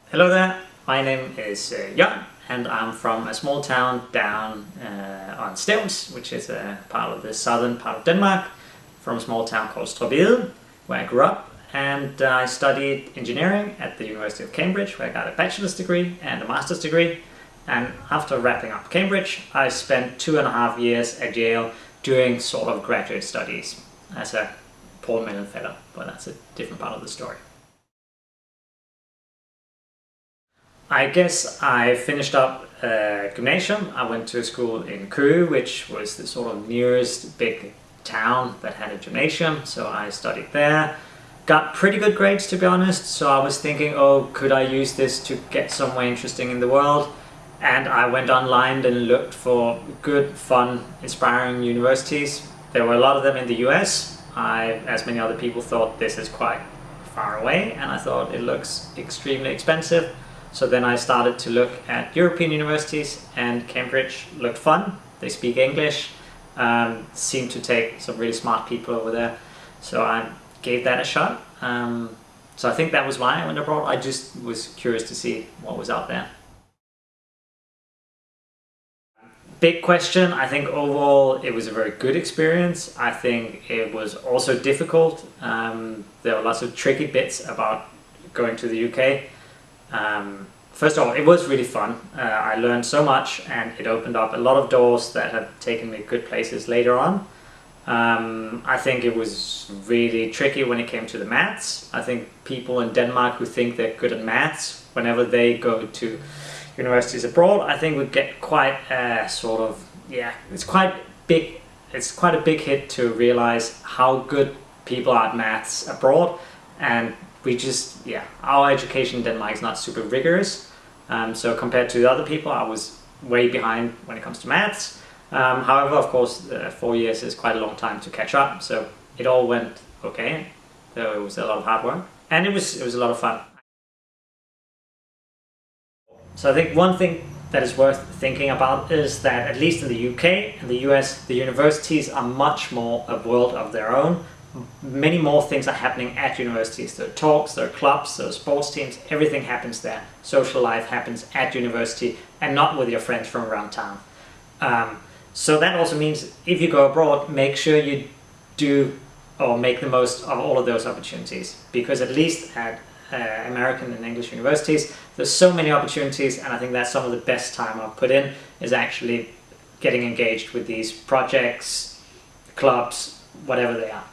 Hello there, my name is Jørn and I'm from a small town down on Stevns, which is a part of the southern part of Denmark, from a small town called Studievalg, where I grew up, and I studied engineering at the University of Cambridge, where I got a bachelor's degree and a master's degree. And after wrapping up Cambridge, I spent 2.5 years at Yale doing sort of graduate studies as a Paul Mellon fellow, but that's a different part of the story. I guess I finished up gymnasium. I went to a school in Køge, which was the sort of nearest big town that had a gymnasium, so I studied there. Got pretty good grades, to be honest, so I was thinking, oh, could I use this to get somewhere interesting in the world? And I went online and looked for good, fun, inspiring universities. There were a lot of them in the US. I, as many other people, thought this is quite far away, and I thought it looks extremely expensive. So then I started to look at European universities, and Cambridge looked fun. They speak English, seemed to take some really smart people over there. So I gave that a shot. So I think that was why I went abroad. I just was curious to see what was out there. Big question. I think overall it was a very good experience. I think it was also difficult. There were lots of tricky bits about going to the UK. First of all, it was really fun. I learned so much, and it opened up a lot of doors that have taken me good places later on. I think it was really tricky when it came to the maths. I think people in Denmark who think they're good at maths, whenever they go to universities abroad, I think would get quite sort of, it's quite a big hit to realize how good people are at maths abroad. And we just, our education in Denmark is not super rigorous. So compared to the other people, I was way behind when it comes to maths. However, of course, 4 years is quite a long time to catch up. So it all went okay. So it was a lot of hard work, and it was a lot of fun. So I think one thing that is worth thinking about is that at least in the UK and the US, the universities are much more a world of their own. Many more things are happening at universities. There are talks, there are clubs, there are sports teams, everything happens there. Social life happens at university and not with your friends from around town. So that also means if you go abroad, make sure you do or make the most of all of those opportunities, because at least at American and English universities, there's so many opportunities, and I think that's some of the best time I've put in is actually getting engaged with these projects, clubs, whatever they are.